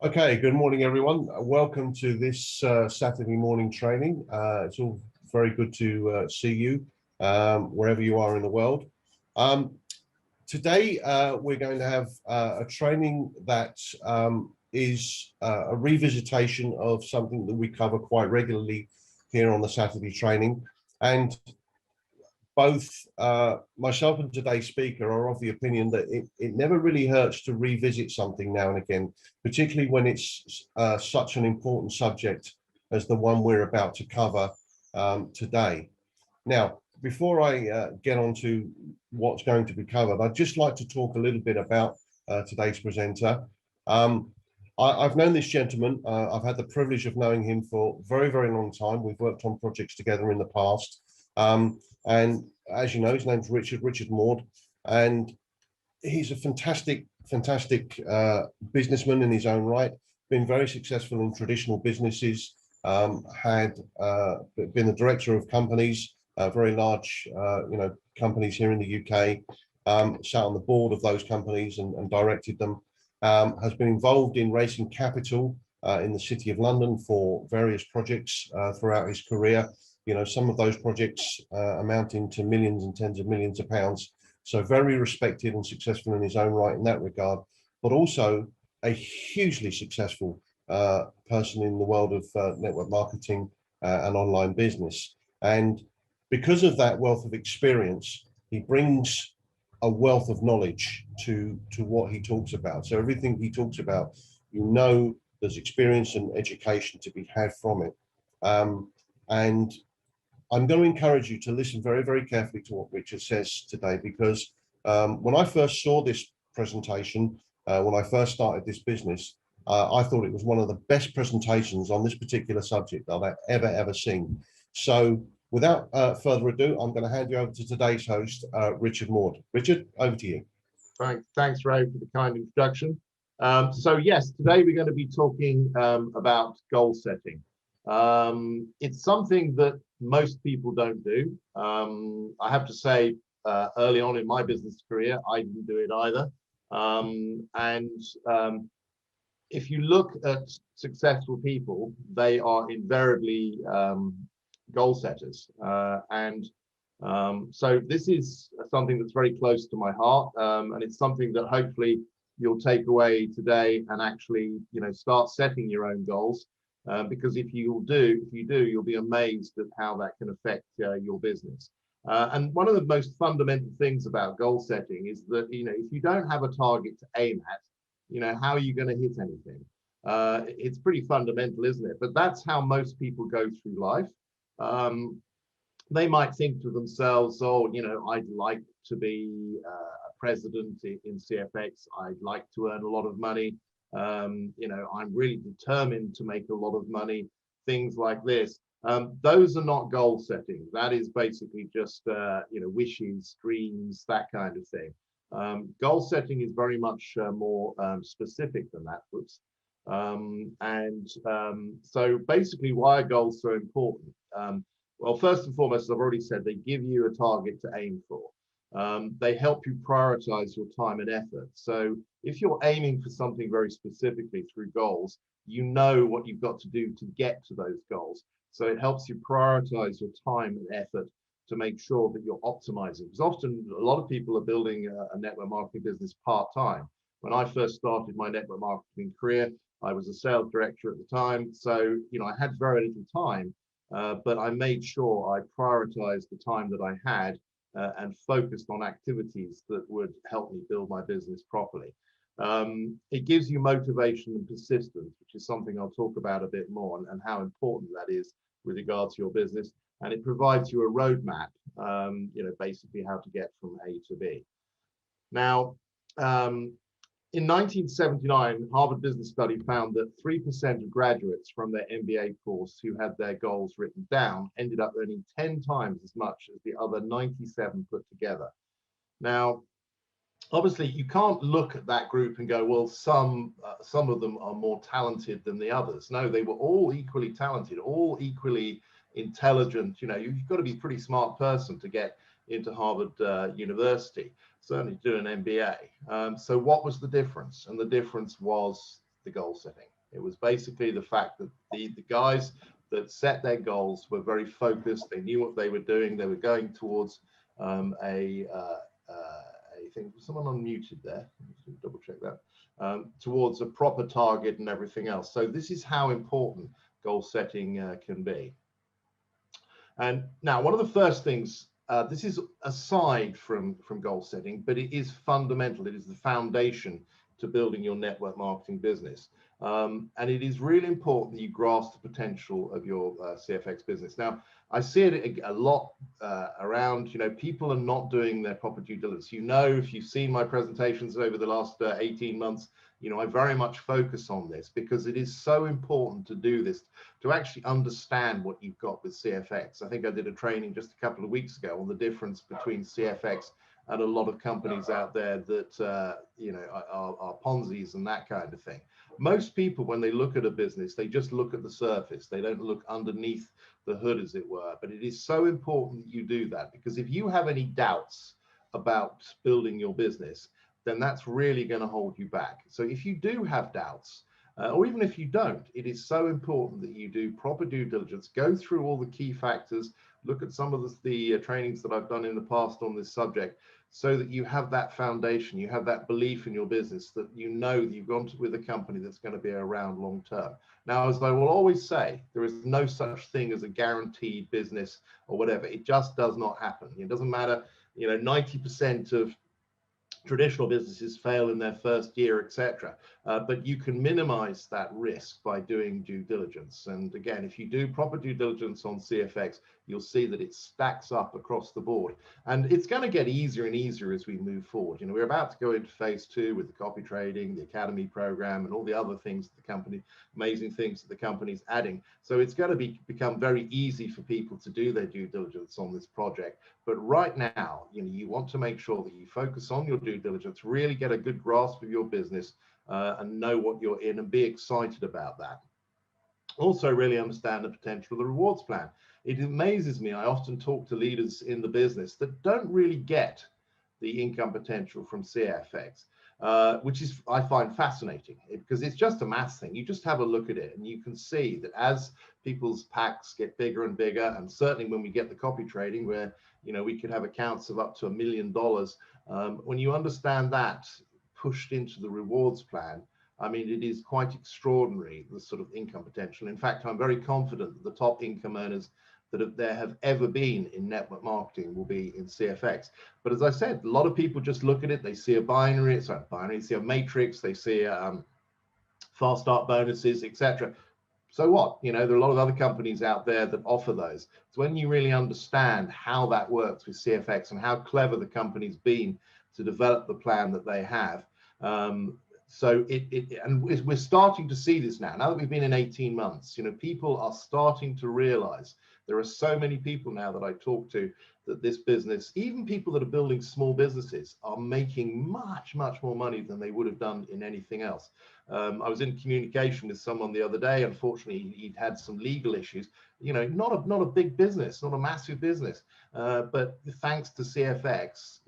Okay, good morning, everyone. Welcome to this Saturday morning training. It's all very good to see you wherever you are in the world. Today, we're going to have a training that is a revisitation of something that we cover quite regularly here on the Saturday training. And both myself and today's speaker are of the opinion that it never really hurts to revisit something now and again, particularly when it's such an important subject as the one we're about to cover today. Now, before I get on to what's going to be covered, I'd just like to talk a little bit about today's presenter. I've known this gentleman. I've had the privilege of knowing him for a very, very long time. We've worked on projects together in the past. And as you know, his name's Richard Maude, and he's a fantastic businessman in his own right. Been very successful in traditional businesses. Had been the director of companies, very large, companies here in the UK. Sat on the board of those companies and directed them. Has been involved in raising capital in the City of London for various projects throughout his career. You know, some of those projects amounting to millions and tens of millions of pounds. So very respected and successful in his own right in that regard, but also a hugely successful person in the world of network marketing and online business. And because of that wealth of experience, he brings a wealth of knowledge to what he talks about. So everything he talks about, there's experience and education to be had from it. And I'm going to encourage you to listen very, very carefully to what Richard says today, because when I first saw this presentation, when I first started this business, I thought it was one of the best presentations on this particular subject that I've ever seen. So without further ado, I'm going to hand you over to today's host, Richard Maude. Richard, over to you. Thanks, Ray, for the kind introduction. So yes, today we're going to be talking about goal setting. It's something that most people don't do. I have to say, early on in my business career, I didn't do it either. If you look at successful people, they are invariably goal setters. So this is something that's very close to my heart, and it's something that hopefully you'll take away today and actually, start setting your own goals. Because if you do, you'll be amazed at how that can affect your business. And one of the most fundamental things about goal setting is that, if you don't have a target to aim at, how are you going to hit anything? It's pretty fundamental, isn't it? But that's how most people go through life. They might think to themselves, oh, I'd like to be a president in CFX. I'd like to earn a lot of money. I'm really determined to make a lot of money, things like this. Those are not goal setting. That is basically just, wishes, dreams, that kind of thing. Goal setting is very much more specific than that, Bruce. So basically, why are goals so important? Well, first and foremost, as I've already said, they give you a target to aim for. They help you prioritize your time and effort. So if you're aiming for something very specifically through goals, you know what you've got to do to get to those goals. So it helps you prioritize your time and effort to make sure that you're optimizing. Because often a lot of people are building a network marketing business part-time. When I first started my network marketing career, I was a sales director at the time. So, I had very little time, but I made sure I prioritized the time that I had and focused on activities that would help me build my business properly. It gives you motivation and persistence, which is something I'll talk about a bit more, and how important that is with regard to your business. And it provides you a roadmap, basically how to get from A to B. Now, in 1979, Harvard Business Study found that 3% of graduates from their MBA course who had their goals written down ended up earning 10 times as much as the other 97 put together. Now, obviously, you can't look at that group and go, well, some of them are more talented than the others. No, they were all equally talented, all equally intelligent. You've got to be a pretty smart person to get into Harvard University, certainly do an MBA. So what was the difference? And the difference was the goal setting. It was basically the fact that the guys that set their goals were very focused. They knew what they were doing. They were going towards a thing. Someone unmuted there. Let's double check that. Towards a proper target and everything else. So this is how important goal setting can be. And now, one of the first things, this is aside from goal setting, but it is fundamental. It is the foundation to building your network marketing business. And it is really important that you grasp the potential of your CFX business. Now, I see it a lot around, people are not doing their proper due diligence. If you've seen my presentations over the last 18 months, I very much focus on this because it is so important to do this, to actually understand what you've got with CFX. I think I did a training just a couple of weeks ago on the difference between CFX and a lot of companies out there that, are Ponzi's and that kind of thing. Most people, when they look at a business, they just look at the surface. They don't look underneath the hood, as it were. But it is so important that you do that, because if you have any doubts about building your business, then that's really going to hold you back. So if you do have doubts, or even if you don't, it is so important that you do proper due diligence, go through all the key factors, look at some of the trainings that I've done in the past on this subject, so that you have that foundation, you have that belief in your business, that that you've gone with a company that's going to be around long term. Now, as I will always say, there is no such thing as a guaranteed business or whatever. It just does not happen. It doesn't matter, 90% of traditional businesses fail in their first year, etc. But you can minimize that risk by doing due diligence. And again, if you do proper due diligence on CFX, you'll see that it stacks up across the board. And it's going to get easier and easier as we move forward. We're about to go into phase 2 with the copy trading, the academy program, and all the other things that the company, amazing things that the company's adding. So it's going to become very easy for people to do their due diligence on this project. But right now, you want to make sure that you focus on your due diligence, really get a good grasp of your business, and know what you're in and be excited about that. Also really understand the potential of the rewards plan. It amazes me, I often talk to leaders in the business that don't really get the income potential from CFX, which is, I find fascinating, because it's just a maths thing. You just have a look at it and you can see that as people's packs get bigger and bigger, and certainly when we get the copy trading where, we could have accounts of up to $1 million, when you understand that pushed into the rewards plan, I mean, it is quite extraordinary, the sort of income potential. In fact, I'm very confident that the top income earners that there have ever been in network marketing will be in CFX. But as I said, a lot of people just look at it, they see a binary, they see a matrix, they see fast start bonuses, etc. So what? There are a lot of other companies out there that offer those. So when you really understand how that works with CFX and how clever the company's been to develop the plan that they have, and we're starting to see this now that we've been in 18 months, people are starting to realize, there are so many people now that I talk to, that this business, even people that are building small businesses, are making much, much more money than they would have done in anything else. I was in communication with someone the other day. Unfortunately, he'd had some legal issues, not a big business, not a massive business, but thanks to CFX,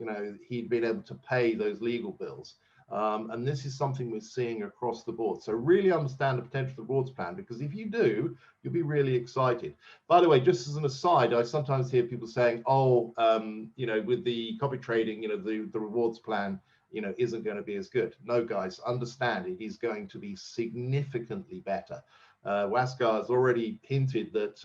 he'd been able to pay those legal bills. And this is something we're seeing across the board. So really understand the potential of the rewards plan, because if you do, you'll be really excited. By the way, just as an aside, I sometimes hear people saying, with the copy trading, the rewards plan, isn't going to be as good. No, guys, understand it is going to be significantly better. Waskar has already hinted that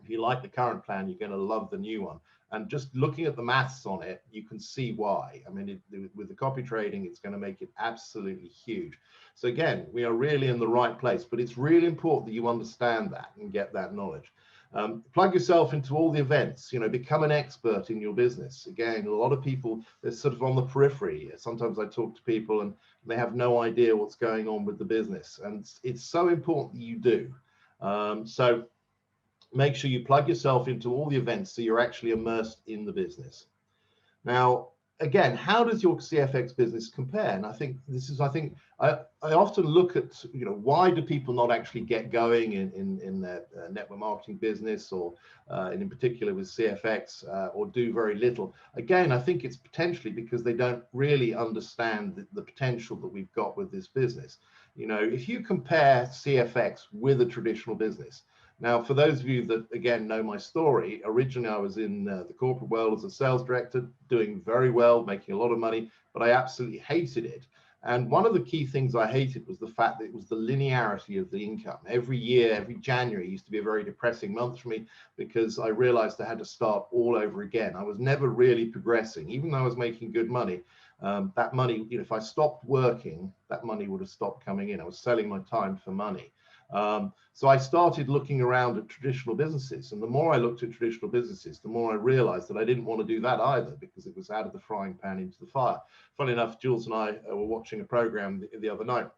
if you like the current plan, you're going to love the new one. And just looking at the maths on it, you can see why. I mean, with the copy trading, it's going to make it absolutely huge. So again, we are really in the right place, but it's really important that you understand that and get that knowledge. Plug yourself into all the events, become an expert in your business. Again, a lot of people, they're sort of on the periphery. Sometimes I talk to people and they have no idea what's going on with the business. And it's so important that you do. So make sure you plug yourself into all the events so you're actually immersed in the business. Now, again, how does your CFX business compare? And I think this is, I often look at, why do people not actually get going in their network marketing business, or in particular with CFX, or do very little? Again, I think it's potentially because they don't really understand the potential that we've got with this business. If you compare CFX with a traditional business, now, for those of you that, again, know my story, originally I was in the corporate world as a sales director, doing very well, making a lot of money, but I absolutely hated it. And one of the key things I hated was the fact that it was the linearity of the income. Every year, every January used to be a very depressing month for me, because I realized I had to start all over again. I was never really progressing, even though I was making good money. That money, if I stopped working, that money would have stopped coming in. I was selling my time for money. So I started looking around at traditional businesses, and the more I looked at traditional businesses, the more I realized that I didn't want to do that either, because it was out of the frying pan into the fire. Funny enough, Jules and I were watching a program the other night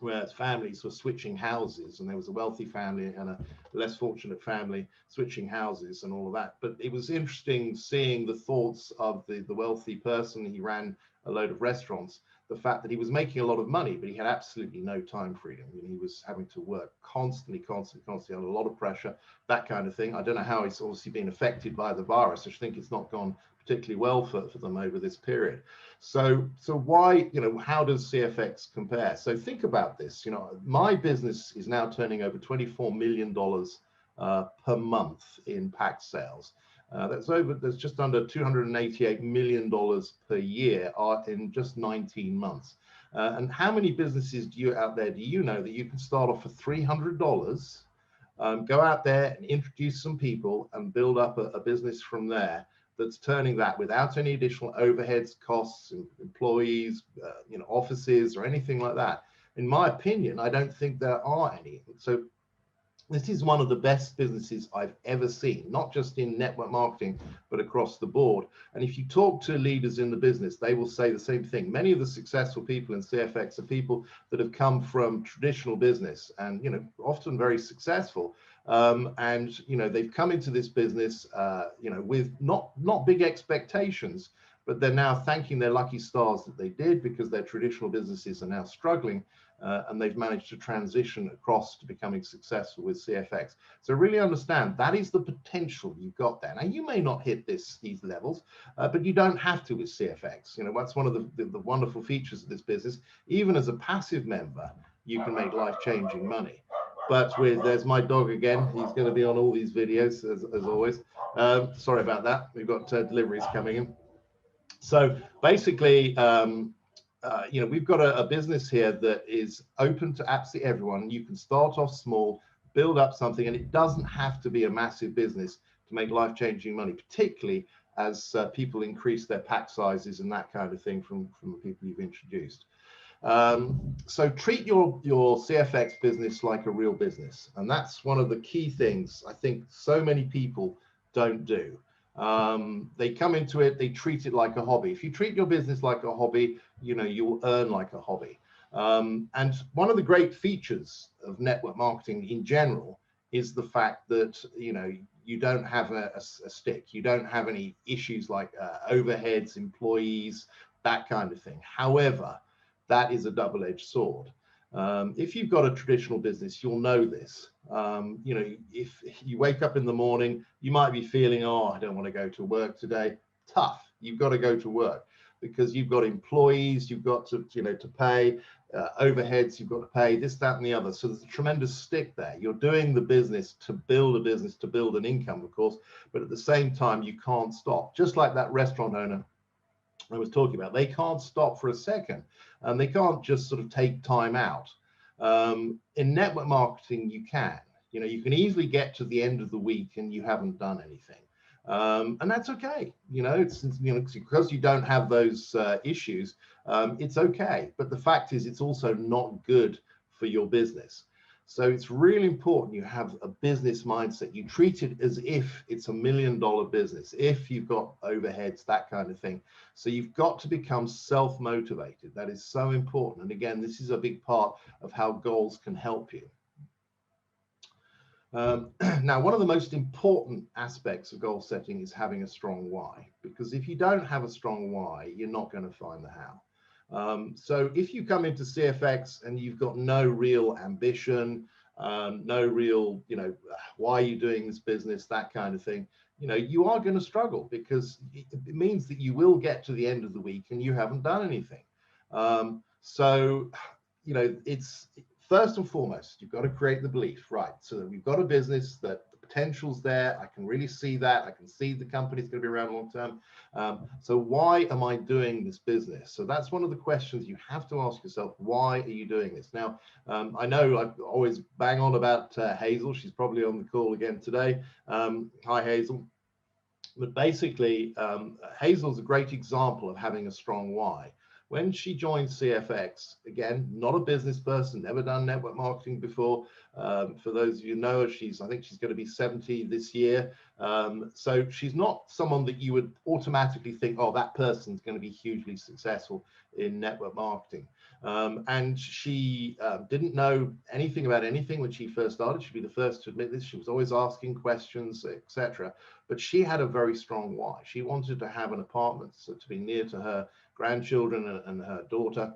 where families were switching houses, and there was a wealthy family and a less fortunate family switching houses and all of that. But it was interesting seeing the thoughts of the wealthy person. He ran a load of restaurants. The fact that he was making a lot of money, but he had absolutely no time freedom. He was having to work constantly, under a lot of pressure, that kind of thing. I don't know how he's obviously been affected by the virus. I think it's not gone particularly well for them over this period. So why, how does CFX compare? So think about this. My business is now turning over $24 million per month in pack sales. That's just under $288 million per year in just 19 months. And how many businesses out there do you know that you can start off for $300, go out there and introduce some people and build up a business from there that's turning that without any additional overheads, costs, employees, offices or anything like that? In my opinion, I don't think there are any. So this is one of the best businesses I've ever seen, not just in network marketing, but across the board. And if you talk to leaders in the business, they will say the same thing. Many of the successful people in CFX are people that have come from traditional business and, often very successful. And they've come into this business, with not big expectations, but they're now thanking their lucky stars that they did, because their traditional businesses are now struggling. And they've managed to transition across to becoming successful with CFX. So really understand that is the potential you've got there. Now, you may not hit these levels, but you don't have to with CFX. That's one of the wonderful features of this business. Even as a passive member, you can make life-changing money. But there's my dog again. He's going to be on all these videos as always. Sorry about that. We've got deliveries coming in. So basically, we've got a business here that is open to absolutely everyone. You can start off small, build up something, and it doesn't have to be a massive business to make life-changing money, particularly as people increase their pack sizes and that kind of thing from the people you've introduced. So treat your CFX business like a real business. And that's one of the key things I think so many people don't do. They come into it, they treat it like a hobby. If you treat your business like a hobby, you'll earn like a hobby. And one of the great features of network marketing in general is the fact that, you don't have a stick. You don't have any issues like overheads, employees, that kind of thing. However, that is a double-edged sword. If you've got a traditional business, you'll know this. If you wake up in the morning, you might be feeling, oh, I don't want to go to work today. Tough. You've got to go to work because you've got employees, you've got to, to pay, overheads, you've got to pay this, that, and the other. So there's a tremendous stick there. You're doing the business to build a business, to build an income, of course, but at the same time, you can't stop. Just like that restaurant owner I was talking about, they can't stop for a second, and they can't just sort of take time out. In network marketing, you can. You can easily get to the end of the week and you haven't done anything, and that's okay. It's because you don't have those issues. It's okay, but the fact is, it's also not good for your business. So it's really important you have a business mindset. You treat it as if it's $1 million business, if you've got overheads, that kind of thing. So you've got to become self-motivated. That is so important. And again, this is a big part of how goals can help you. Now, one of the most important aspects of goal setting is having a strong why, because if you don't have a strong why, you're not going to find the how. So if you come into CFX and you've got no real ambition, no real, why are you doing this business, that kind of thing, you are going to struggle, because it means that you will get to the end of the week and you haven't done anything. So, it's first and foremost, you've got to create the belief, right? So that we've got a business that the potential's there. I can really see that. I can see the company's going to be around long term. So why am I doing this business? So that's one of the questions you have to ask yourself. Why are you doing this? Now, I know I always bang on about Hazel. She's probably on the call again today. Hi, Hazel. But basically, Hazel's a great example of having a strong why. When she joined CFX, again, not a business person, never done network marketing before. For those of you who know her, I think she's going to be 70 this year. So she's not someone that you would automatically think, oh, that person's going to be hugely successful in network marketing. And she didn't know anything about anything when she first started. She'd be the first to admit this. She was always asking questions, etc. But she had a very strong why. She wanted to have an apartment to be near to her grandchildren and her daughter.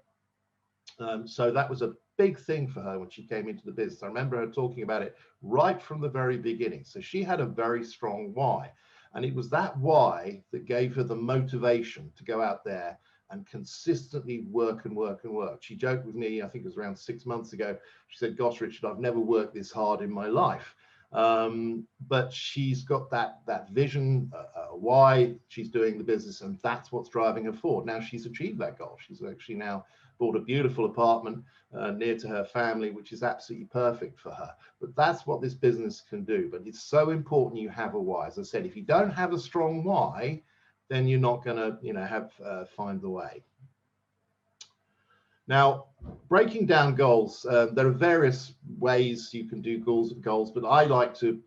So that was a big thing for her when she came into the business. I remember her talking about it right from the very beginning. So she had a very strong why. And it was that why that gave her the motivation to go out there and consistently work and work and work. She joked with me, I think it was around 6 months ago. She said, gosh, Richard, I've never worked this hard in my life. But she's got that vision, why she's doing the business, and that's what's driving her forward. Now she's achieved that goal. She's actually now bought a beautiful apartment near to her family, which is absolutely perfect for her. But that's what this business can do. But it's so important you have a why. As I said, if you don't have a strong why, then you're not going to, find the way. Now, breaking down goals, there are various ways you can do goals, but I like to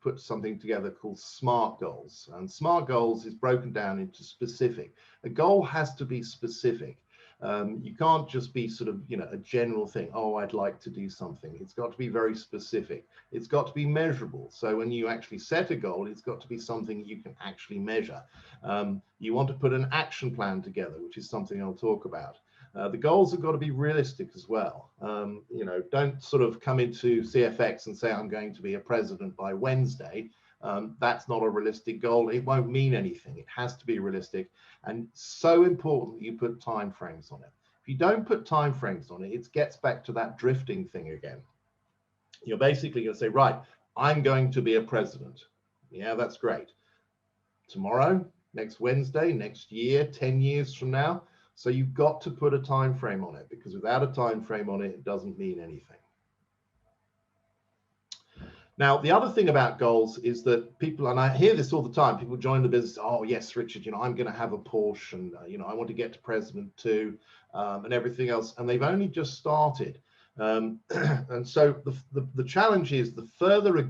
put something together called SMART goals. And SMART goals is broken down into specific. A goal has to be specific. You can't just be sort of, a general thing. Oh, I'd like to do something. It's got to be very specific. It's got to be measurable. So when you actually set a goal, it's got to be something you can actually measure. You want to put an action plan together, which is something I'll talk about. The goals have got to be realistic as well. Don't sort of come into CFX and say, I'm going to be a president by Wednesday. That's not a realistic goal. It won't mean anything. It has to be realistic. And so important that you put time frames on it. If you don't put time frames on it, it gets back to that drifting thing again. You're basically going to say, right, I'm going to be a president. Yeah, that's great. Tomorrow, next Wednesday, next year, 10 years from now. So you've got to put a time frame on it, because without a time frame on it, it doesn't mean anything. Now, the other thing about goals is that people, and I hear this all the time, people join the business, oh yes, Richard, I'm going to have a Porsche, and I want to get to president too, and everything else, and they've only just started. And so the challenge is, the further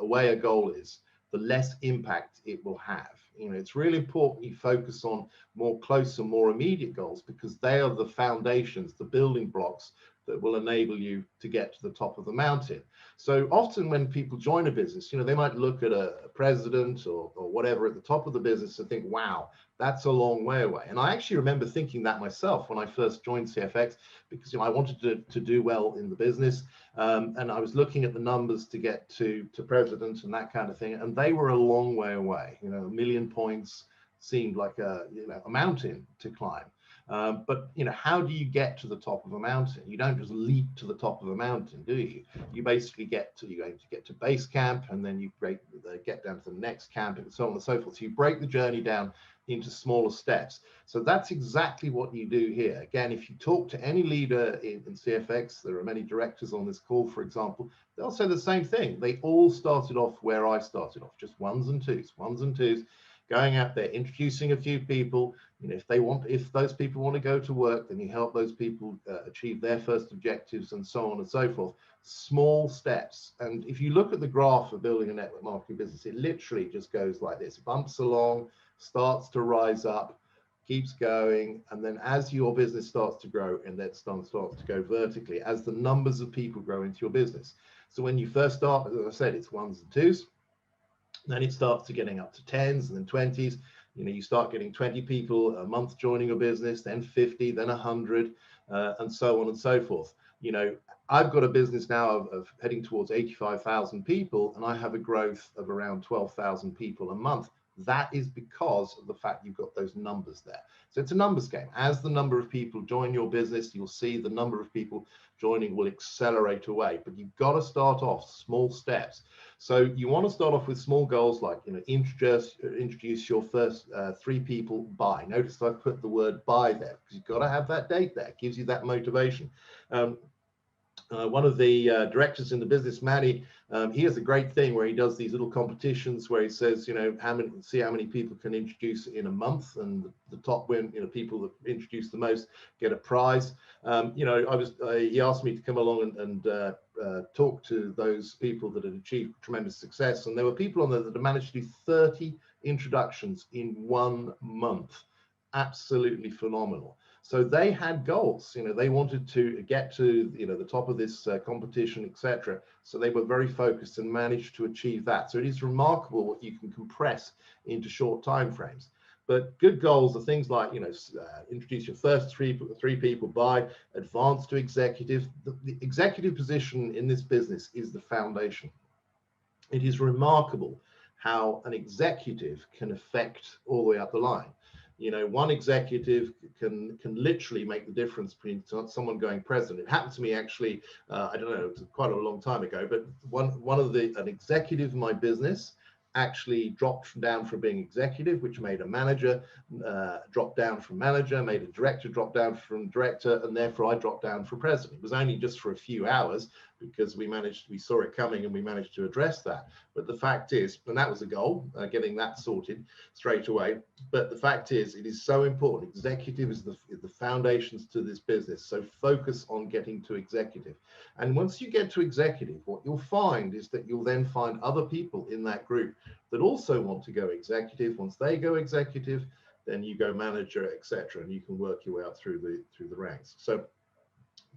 away a goal is, the less impact it will have. It's really important you focus on more close and more immediate goals, because they are the foundations, the building blocks that will enable you to get to the top of the mountain. So often when people join a business, they might look at a president or whatever at the top of the business and think, wow, that's a long way away. And I actually remember thinking that myself when I first joined CFX, because I wanted to do well in the business. And I was looking at the numbers to get to president and that kind of thing. And they were a long way away. 1 million points seemed like a mountain to climb. But how do you get to the top of a mountain? You don't just leap to the top of a mountain, do you? You basically get to base camp, and then you get down to the next camp, and so on and so forth. So you break the journey down into smaller steps. So that's exactly what you do here. Again, if you talk to any leader in CFX, there are many directors on this call, for example, they'll say the same thing. They all started off where I started off, just ones and twos, going out there, introducing a few people. If those people want to go to work, then you help those people achieve their first objectives, and so on and so forth. Small steps. And if you look at the graph of building a network marketing business, it literally just goes like this, bumps along, starts to rise up, keeps going, and then as your business starts to grow, and that starts to go vertically as the numbers of people grow into your business. So when you first start, as I said, it's ones and twos, then it starts to getting up to tens and then 20s. You know, you start getting 20 people a month joining your business, then 50, then 100, and so on and so forth. You know, I've got a business now of heading towards 85,000 people, and I have a growth of around 12,000 people a month. That is because of the fact you've got those numbers there. So it's a numbers game. As the number of people join your business, you'll see the number of people joining will accelerate away. But you've got to start off small steps. So you want to start off with small goals like, you know, introduce your first 3 people by. Notice I've put the word by there because you've got to have that date there. It gives you that motivation. One of the directors in the business, Manny, he has a great thing where he does these little competitions where he says, you know, see how many people can introduce in a month, and the top win, you know, people that introduce the most get a prize. You know, he asked me to come along and talk to those people that had achieved tremendous success, and there were people on there that had managed to do 30 introductions in 1 month. Absolutely phenomenal. So they had goals, you know, they wanted to get to, you know, the top of this competition, etc. So they were very focused and managed to achieve that. So it is remarkable what you can compress into short time frames. But good goals are things like, you know, introduce your first three people by, advance to executive. The executive position in this business is the foundation. It is remarkable how an executive can affect all the way up the line. You know, one executive can literally make the difference between someone going president. It happened to me actually, I don't know, it was quite a long time ago, but an executive in my business actually dropped down from being executive, which made a manager drop down from manager, made a director drop down from director, and therefore I dropped down for president. It was only just for a few hours because we saw it coming and we managed to address that. But the fact is, and that was a goal, getting that sorted straight away. But the fact is, it is so important. Executive is the foundations to this business. So focus on getting to executive. And once you get to executive, what you'll find is that you'll then find other people in that group that also want to go executive. Once they go executive, then you go manager, etc., and you can work your way up through the ranks. So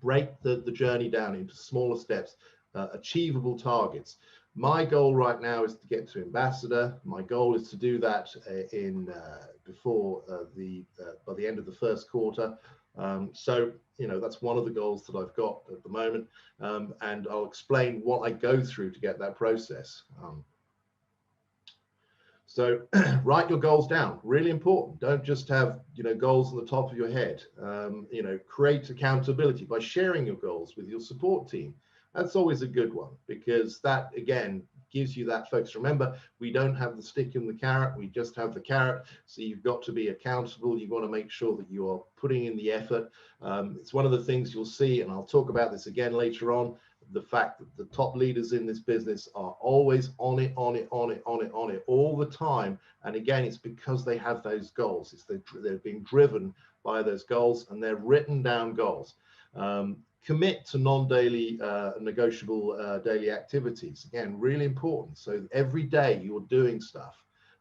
break the journey down into smaller steps, achievable targets. My goal right now is to get to ambassador. My goal is to do that by the end of the first quarter. So, you know, that's one of the goals that I've got at the moment, and I'll explain what I go through to get that process. So write your goals down, really important. Don't just have, you know, goals on the top of your head. You know, create accountability by sharing your goals with your support team. That's always a good one because that, again, gives you that focus. Remember, we don't have the stick and the carrot, we just have the carrot. So you've got to be accountable. You've got to make sure that you are putting in the effort. It's one of the things you'll see, and I'll talk about this again later on, the fact that the top leaders in this business are always on it all the time. And again, it's because they have those goals. They're being driven by those goals, and they're written down goals. Commit to non-daily negotiable daily activities. Again, really important. So every day you're doing stuff.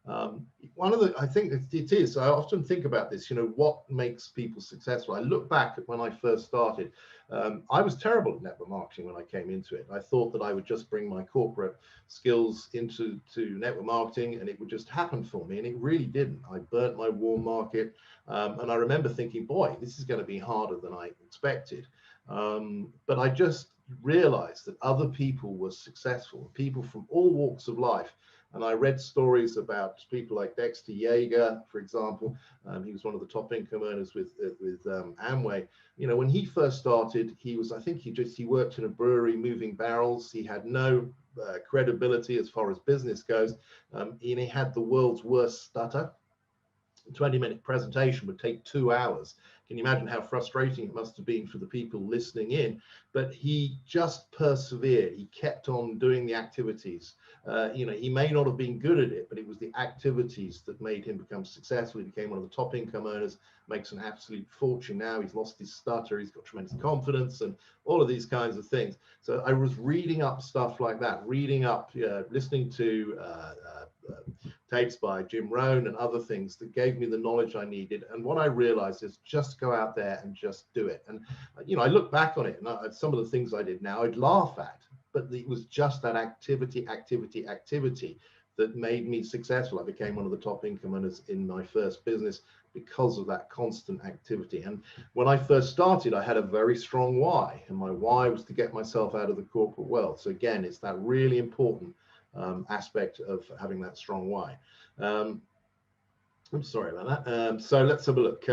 I think it is, I often think about this, you know, what makes people successful. I look back at when I first started. I was terrible at network marketing when I came into it. I thought that I would just bring my corporate skills into network marketing and it would just happen for me, and it really didn't. I burnt my warm market, and I remember thinking, boy, this is going to be harder than I expected. But I just realized that other people were successful, people from all walks of life. And I read stories about people like Dexter Yeager, for example. He was one of the top income earners with Amway. You know, when he first started, he worked in a brewery moving barrels. He had no credibility as far as business goes. And he had the world's worst stutter. A 20-minute presentation would take 2 hours. Can you imagine how frustrating it must have been for the people listening in? But he just persevered. He kept on doing the activities. You know, he may not have been good at it, but it was the activities that made him become successful. He became one of the top income earners, makes an absolute fortune now. He's lost his stutter. He's got tremendous confidence and all of these kinds of things. So I was reading up stuff like that, reading up, listening to tapes by Jim Rohn and other things that gave me the knowledge I needed. And what I realized is just go out there and just do it. And, you know, I look back on it and some of the things I did now I'd laugh at, but it was just that activity that made me successful. I became one of the top income earners in my first business because of that constant activity. And when I first started, I had a very strong why, and my why was to get myself out of the corporate world. So again, it's that really important aspect of having that strong why. I'm sorry about that. So let's have a look.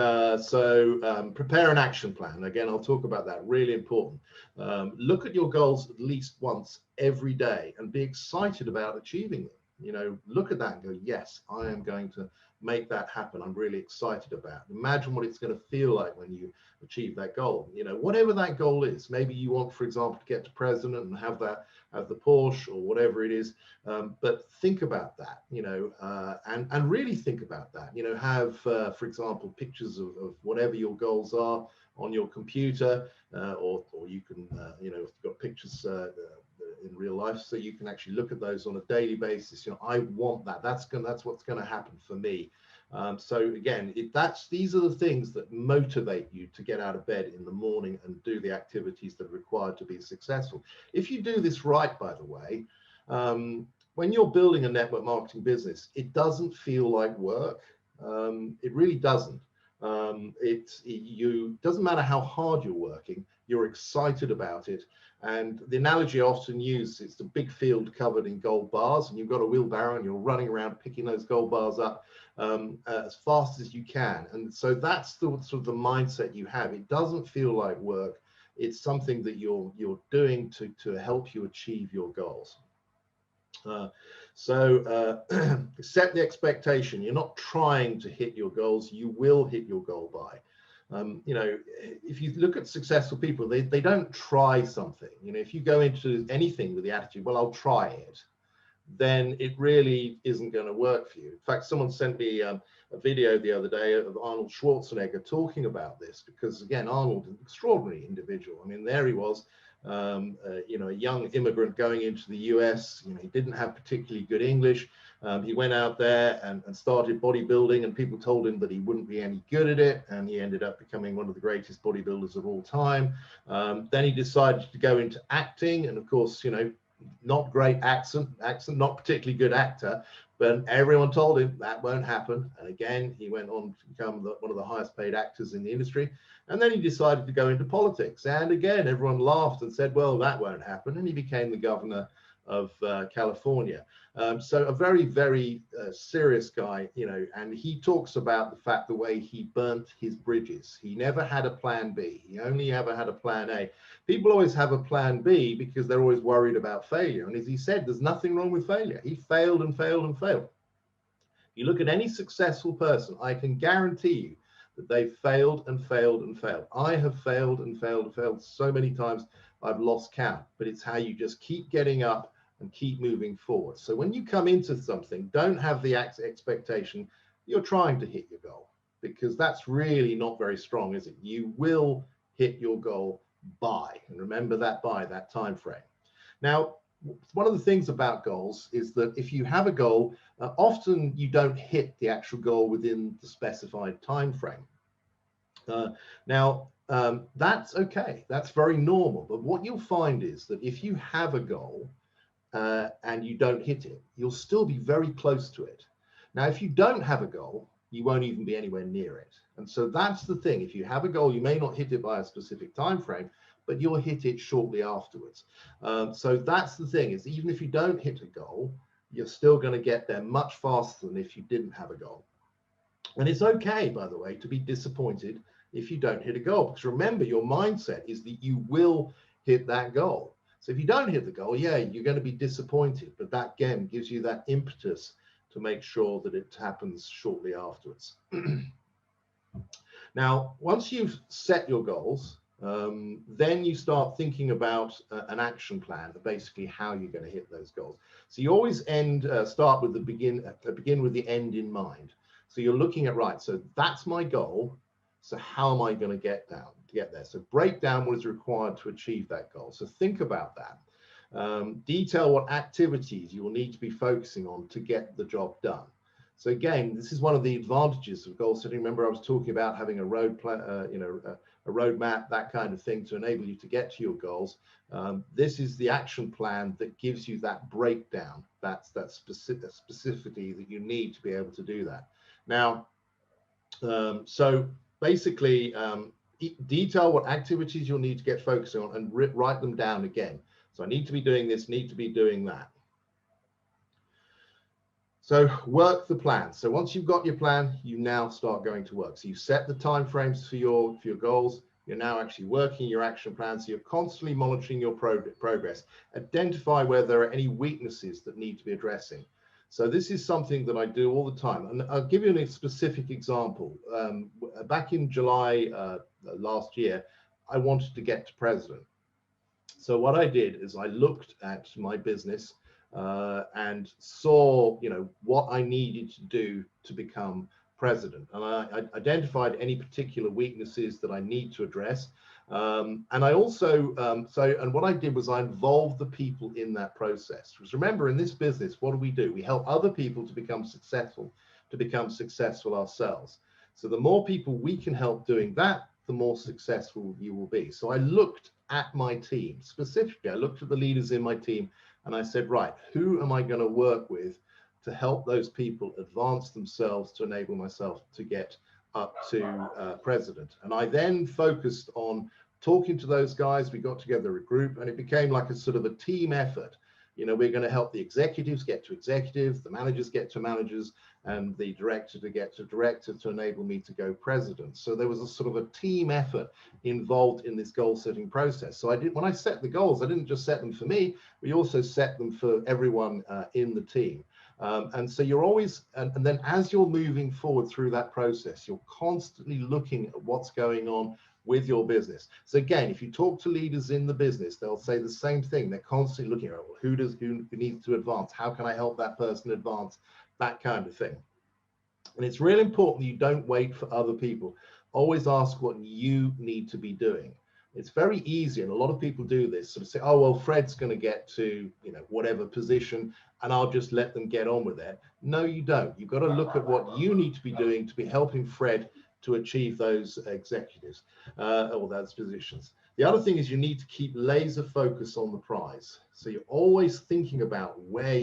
Prepare an action plan. Again, I'll talk about that. Really important. Look at your goals at least once every day and be excited about achieving them. You know, look at that and go, yes, I am going to make that happen. I'm really excited about it. Imagine what it's going to feel like when you achieve that goal. You know, whatever that goal is. Maybe you want, for example, to get to president and have the Porsche or whatever it is. But think about that, you know, and really think about that. You know, have, for example, pictures of whatever your goals are on your computer, or you can, you know, if you've got pictures in real life, so you can actually look at those on a daily basis. You know, I want that. That's what's going to happen for me. So again, these are the things that motivate you to get out of bed in the morning and do the activities that are required to be successful. If you do this right, by the way, when you're building a network marketing business, it doesn't feel like work. It really doesn't. It doesn't matter how hard you're working, you're excited about it. And the analogy I often use, it's a big field covered in gold bars, and you've got a wheelbarrow and you're running around picking those gold bars up as fast as you can. And so that's the sort of the mindset you have. It doesn't feel like work. It's something that you're doing to help you achieve your goals. Set the expectation. You're not trying to hit your goals. You will hit your goal by. You know, if you look at successful people, they don't try something. You know, if you go into anything with the attitude, well, I'll try it, then it really isn't going to work for you. In fact, someone sent me a video the other day of Arnold Schwarzenegger talking about this, because again, Arnold is an extraordinary individual. I mean, there he was, you know, a young immigrant going into the US. You know, he didn't have particularly good English. He went out there and started bodybuilding, and people told him that he wouldn't be any good at it, and he ended up becoming one of the greatest bodybuilders of all time. Then he decided to go into acting, and of course, you know, not great accent, not particularly good actor, but everyone told him that won't happen. And again, he went on to become one of the highest paid actors in the industry. And then he decided to go into politics. And again, everyone laughed and said, well, that won't happen. And he became the governor of California. So a very, very serious guy, you know, and he talks about the fact the way he burnt his bridges. He never had a plan B. He only ever had a plan A. People always have a plan B because they're always worried about failure. And as he said, there's nothing wrong with failure. He failed and failed and failed. If you look at any successful person, I can guarantee you that they've failed and failed and failed. I have failed and failed and failed so many times I've lost count, but it's how you just keep getting up and keep moving forward. So when you come into something, don't have the expectation you're trying to hit your goal, because that's really not very strong, is it? You will hit your goal by, and remember that by, that time frame. Now, one of the things about goals is that if you have a goal, often you don't hit the actual goal within the specified time frame. That's okay. That's very normal. But what you'll find is that if you have a goal and you don't hit it, you'll still be very close to it. Now, if you don't have a goal, you won't even be anywhere near it. And so that's the thing. If you have a goal, you may not hit it by a specific time frame, but you'll hit it shortly afterwards. So that's the thing, is even if you don't hit a goal, you're still going to get there much faster than if you didn't have a goal. And it's okay, by the way, to be disappointed if you don't hit a goal, because remember, your mindset is that you will hit that goal. So if you don't hit the goal, yeah, you're going to be disappointed, but that again gives you that impetus to make sure that it happens shortly afterwards. Now, once you've set your goals, then you start thinking about an action plan, basically how you're going to hit those goals. So you always start with begin with the end in mind. So you're looking at, right, so that's my goal. So how am I going to get there? So break down what is required to achieve that goal. So think about that. Detail what activities you will need to be focusing on to get the job done. So again, this is one of the advantages of goal setting. Remember, I was talking about having a a roadmap, that kind of thing, to enable you to get to your goals. This is the action plan that gives you that breakdown. That's that specificity that you need to be able to do that. Now, so basically, detail what activities you'll need to get focusing on and write them down again. So I need to be doing this, need to be doing that. So work the plan. So once you've got your plan, you now start going to work. So you set the time frames for your goals. You're now actually working your action plan. So you're constantly monitoring your progress. Identify where there are any weaknesses that need to be addressing. So this is something that I do all the time. And I'll give you a specific example. Back in July last year, I wanted to get to president. So what I did is I looked at my business and saw, what I needed to do to become president. And I identified any particular weaknesses that I need to address. And I also, and what I did was I involved the people in that process. Because remember, in this business, what do? We help other people to become successful ourselves. So the more people we can help doing that, the more successful you will be. So I looked at my team specifically. I looked at the leaders in my team and I said, right, who am I going to work with to help those people advance themselves to enable myself to get up to president? And I then focused on talking to those guys. We got together a group and it became like a sort of a team effort. We're going to help the executives get to executives, the managers get to managers, and the director to get to director to enable me to go president. So there was a sort of a team effort involved in this goal setting process. So when I set the goals, I didn't just set them for me, we also set them for everyone in the team. And so you're always, and then as you're moving forward through that process, you're constantly looking at what's going on with your business. So again, if you talk to leaders in the business, they'll say the same thing. They're constantly looking at, well, who needs to advance? How can I help that person advance? That kind of thing. And it's really important that you don't wait for other people. Always ask what you need to be doing. It's very easy, and a lot of people do this, sort of say, oh, well, Fred's going to get to, whatever position, and I'll just let them get on with it. No, you don't. You've got to look at what you need to be doing to be helping Fred to achieve those executives or those positions. The other thing is you need to keep laser focus on the prize. So you're always thinking about where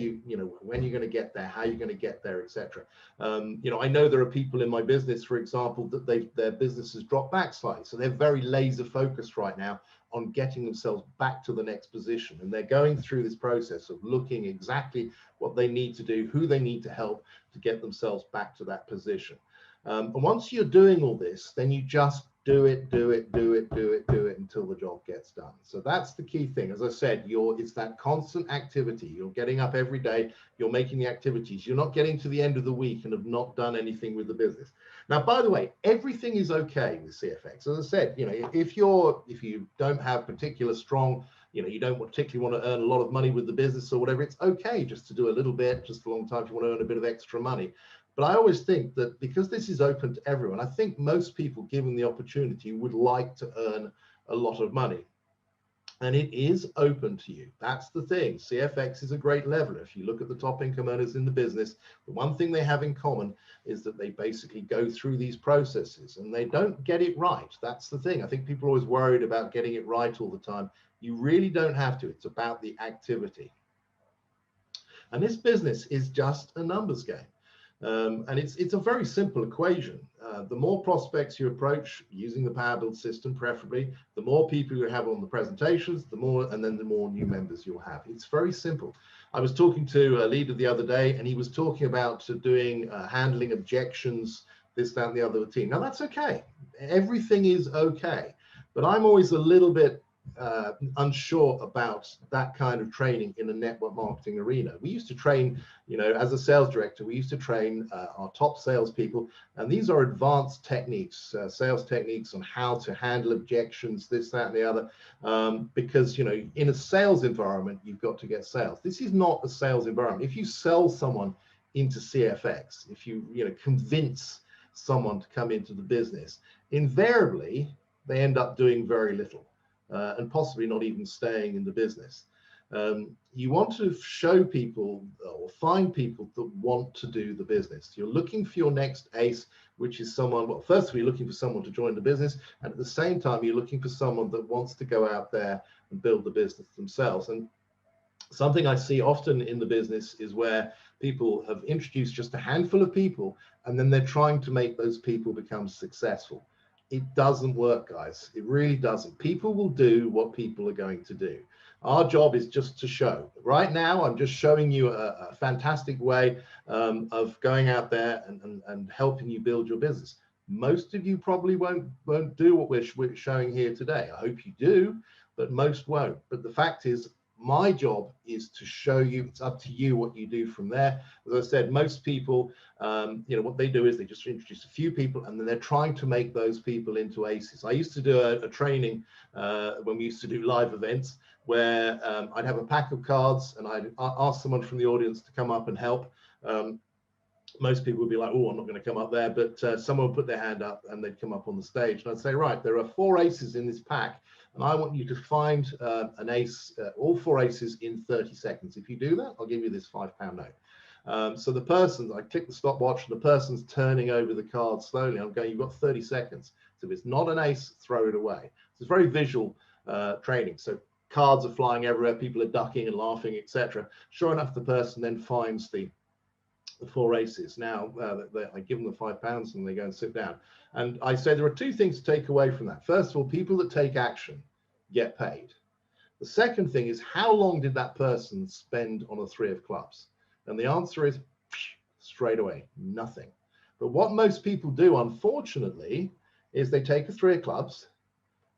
when you're going to get there, how you're going to get there, etc. I know there are people in my business, for example, that their business has dropped back slightly. So they're very laser focused right now on getting themselves back to the next position. And they're going through this process of looking exactly what they need to do, who they need to help to get themselves back to that position. And once you're doing all this, then you just do it until the job gets done. So that's the key thing. As I said, it's that constant activity. You're getting up every day, you're making the activities. You're not getting to the end of the week and have not done anything with the business. Now, by the way, everything is okay with CFX. As I said, if you don't have particular strong, you don't particularly want to earn a lot of money with the business or whatever, it's okay just to do a little bit, just a long time if you want to earn a bit of extra money. But I always think that because this is open to everyone, I think most people given the opportunity would like to earn a lot of money. And it is open to you. That's the thing. CFX is a great leveler. If you look at the top income earners in the business, the one thing they have in common is that they basically go through these processes and they don't get it right. That's the thing. I think people are always worried about getting it right all the time. You really don't have to. It's about the activity. And this business is just a numbers game. And it's a very simple equation. The more prospects you approach using the Power Build system, preferably, the more people you have on the presentations, the more new members you'll have. It's very simple. I was talking to a leader the other day, and he was talking about doing handling objections, this, that, and the other team. Now that's okay. Everything is okay. But I'm always a little bit unsure about that kind of training in a network marketing arena. We used to train, as a sales director, we used to train our top salespeople, and these are advanced techniques, sales techniques on how to handle objections, this, that, and the other, because, in a sales environment, you've got to get sales. This is not a sales environment. If you sell someone into CFX, if you, convince someone to come into the business, invariably, they end up doing very little. And possibly not even staying in the business. You want to show people or find people that want to do the business. You're looking for your next ace, which is someone, well, first of all, you're looking for someone to join the business. And at the same time, you're looking for someone that wants to go out there and build the business themselves. And something I see often in the business is where people have introduced just a handful of people, and then they're trying to make those people become successful. It doesn't work, guys. It really doesn't. People will do what people are going to do. Our job is just to show. Right now, I'm just showing you a fantastic way of going out there and helping you build your business. Most of you probably won't do what we're showing here today. I hope you do, but most won't. But the fact is, my job is to show you. It's up to you what you do from there. As I said, most people, what they do is they just introduce a few people, and then they're trying to make those people into aces. I used to do a training when we used to do live events where I'd have a pack of cards and I'd ask someone from the audience to come up and help. Most people would be like, oh, I'm not going to come up there, but someone would put their hand up and they'd come up on the stage. And I'd say, right, there are 4 aces in this pack, and I want you to find an ace, all 4 aces in 30 seconds. If you do that, I'll give you this £5 note. So the person, I click the stopwatch, and the person's turning over the cards slowly. I'm going, you've got 30 seconds. So if it's not an ace, throw it away. So it's very visual training. So cards are flying everywhere, people are ducking and laughing, etc. Sure enough, the person then finds the 4 aces. Now I give them the £5 and they go and sit down. And I say there are 2 things to take away from that. First of all, people that take action get paid. The second thing is, how long did that person spend on a 3 of clubs? And the answer is straight away, nothing. But what most people do, unfortunately, is they take a 3 of clubs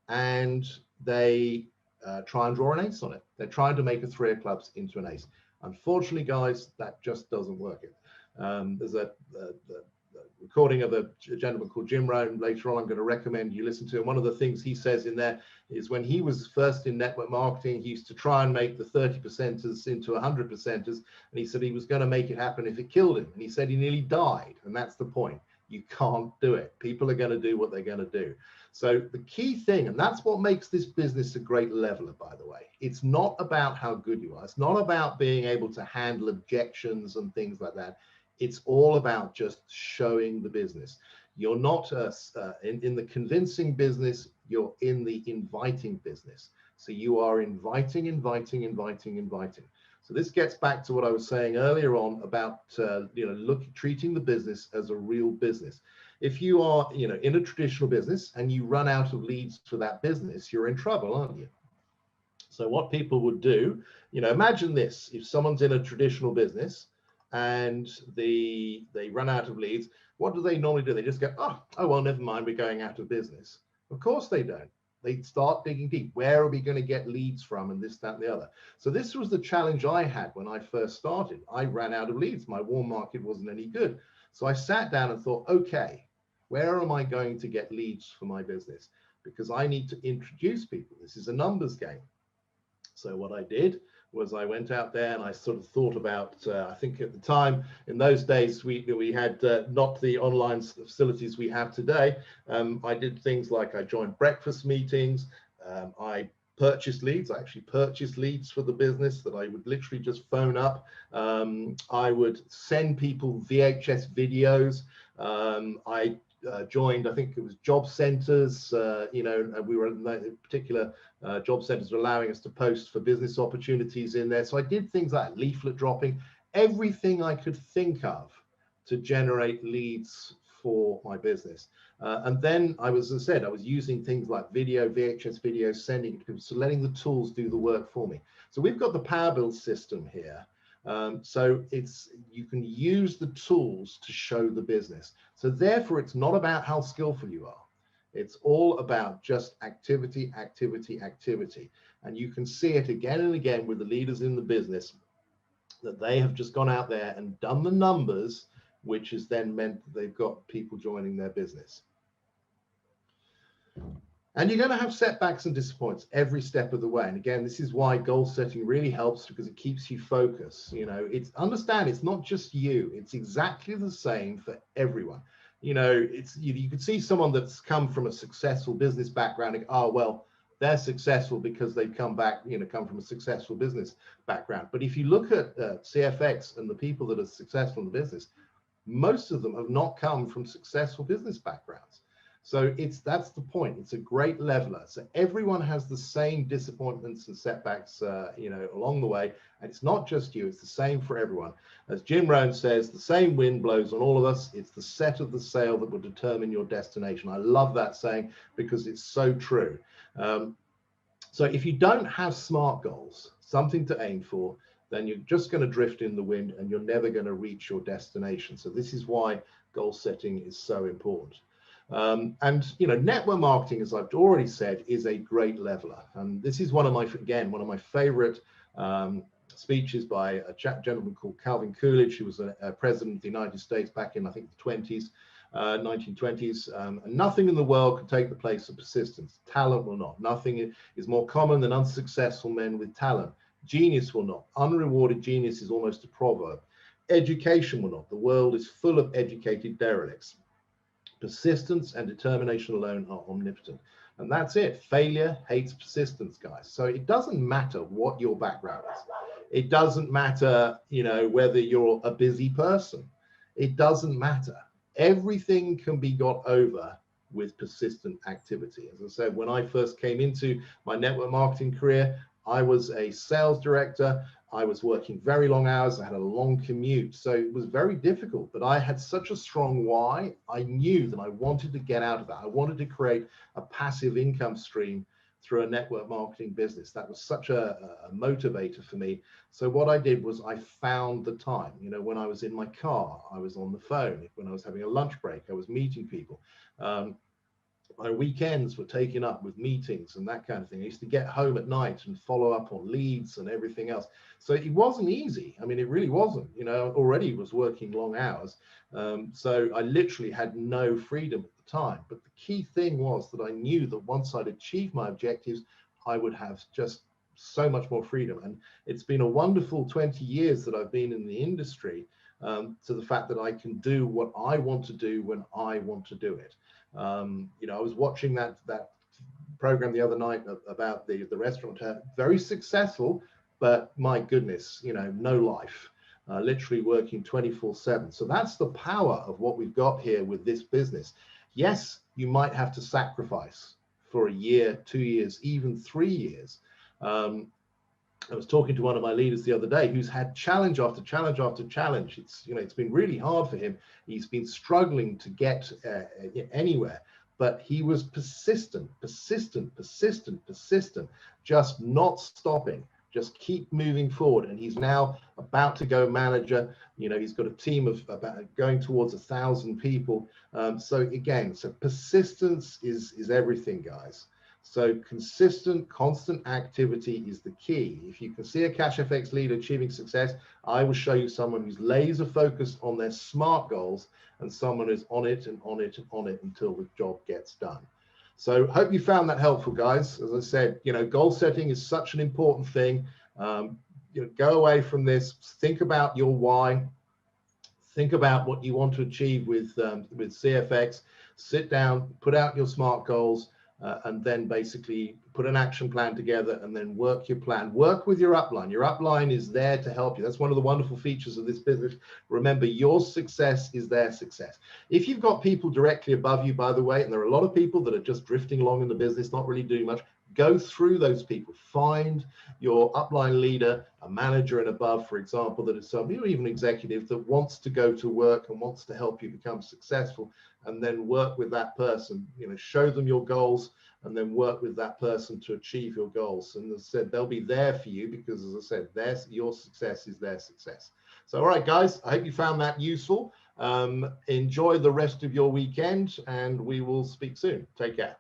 and they try and draw an ace on it. They're trying to make a 3 of clubs into an ace. Unfortunately, guys, that just doesn't work. There's a recording of a gentleman called Jim Rohn later on I'm going to recommend you listen to. And one of the things he says in there is when he was first in network marketing, he used to try and make the 30%ers into 100%ers. And he said he was going to make it happen if it killed him. And he said he nearly died. And that's the point. You can't do it. People are going to do what they're going to do. So the key thing, and that's what makes this business a great leveler, by the way, it's not about how good you are. It's not about being able to handle objections and things like that. It's all about just showing the business. You're not in the convincing business, you're in the inviting business. So you are inviting. So this gets back to what I was saying earlier on about treating the business as a real business. If you are in a traditional business and you run out of leads for that business, you're in trouble, aren't you? So what people would do, imagine this: if someone's in a traditional business and they run out of leads, what do they normally do? They just go, oh well, never mind, we're going out of business. Of course they don't. They start digging deep. Where are we going to get leads from, and this, that, and the other? So this was the challenge I had when I first started. I ran out of leads. My warm market wasn't any good. So I sat down and thought, okay, where am I going to get leads for my business? Because I need to introduce people. This is a numbers game. So what I did was I went out there and I sort of thought about, I think at the time, in those days, we had not the online facilities we have today. I did things like I joined breakfast meetings. I purchased leads. I actually purchased leads for the business that I would literally just phone up. I would send people VHS videos. I joined, I think it was job centers, and we were in particular job centers were allowing us to post for business opportunities in there. So I did things like leaflet dropping, everything I could think of to generate leads for my business. And then as I said, I was using things like video, VHS videos, sending it to people, so letting the tools do the work for me. So we've got the Power Build system here. So you can use the tools to show the business. So therefore, it's not about how skillful you are. It's all about just activity. And you can see it again and again with the leaders in the business, that they have just gone out there and done the numbers, which has then meant that they've got people joining their business. And you're going to have setbacks and disappointments every step of the way. And again, this is why goal setting really helps, because it keeps you focused. Understand it's not just you. It's exactly the same for everyone. You could see someone that's come from a successful business background and go, oh, well, they're successful because they've come from a successful business background. But if you look at CFX and the people that are successful in the business, most of them have not come from successful business backgrounds. So that's the point. It's a great leveler. So everyone has the same disappointments and setbacks, along the way. And it's not just you, it's the same for everyone. As Jim Rohn says, the same wind blows on all of us. It's the set of the sail that will determine your destination. I love that saying because it's so true. So if you don't have SMART goals, something to aim for, then you're just going to drift in the wind and you're never going to reach your destination. So this is why goal setting is so important. And network marketing, as I've already said, is a great leveler. And this is one of my favorite speeches by a gentleman called Calvin Coolidge, who was a president of the United States back in, I think, the 1920s. And nothing in the world can take the place of persistence. Talent will not. Nothing is more common than unsuccessful men with talent. Genius will not. Unrewarded genius is almost a proverb. Education will not. The world is full of educated derelicts. Persistence and determination alone are omnipotent. And that's it. Failure hates persistence, guys. So it doesn't matter what your background is. It doesn't matter, whether you're a busy person. It doesn't matter. Everything can be got over with persistent activity. As I said, when I first came into my network marketing career, I was a sales director. I was working very long hours. I had a long commute. So it was very difficult, but I had such a strong why. I knew that I wanted to get out of that. I wanted to create a passive income stream through a network marketing business. That was such a motivator for me. So what I did was I found the time. When I was in my car, I was on the phone. When I was having a lunch break, I was meeting people. My weekends were taken up with meetings and that kind of thing. I used to get home at night and follow up on leads and everything else. So it wasn't easy. I mean, it really wasn't. Already was working long hours. So I literally had no freedom at the time. But the key thing was that I knew that once I'd achieved my objectives, I would have just so much more freedom. And it's been a wonderful 20 years that I've been in the industry, to the fact that I can do what I want to do when I want to do it. I was watching that program the other night about the restaurant, very successful, but my goodness, no life, literally working 24/7. So that's the power of what we've got here with this business. Yes, you might have to sacrifice for a year, 2 years, even 3 years. I was talking to one of my leaders the other day who's had challenge after challenge after challenge. It's been really hard for him. He's been struggling to get anywhere, but he was persistent, just not stopping, just keep moving forward. And he's now about to go manager. He's got a team of about going towards 1,000 people. So persistence is everything, guys. So consistent, constant activity is the key. If you can see a Cash FX leader achieving success, I will show you someone who's laser focused on their SMART goals and someone who's on it and on it and on it until the job gets done. So hope you found that helpful, guys. As I said, goal setting is such an important thing. Go away from this, think about your why, think about what you want to achieve with CFX, sit down, put out your SMART goals, and then basically put an action plan together and then work your plan. Work with your upline. Your upline is there to help you. That's one of the wonderful features of this business. Remember, your success is their success. If you've got people directly above you, by the way, and there are a lot of people that are just drifting along in the business, not really doing much, go through those people. Find your upline leader, a manager and above, for example, that is somebody, or even executive that wants to go to work and wants to help you become successful, and then work with that person. Show them your goals and then work with that person to achieve your goals. And as I said, they'll be there for you because, as I said, your success is their success. So, all right, guys, I hope you found that useful. Enjoy the rest of your weekend and we will speak soon. Take care.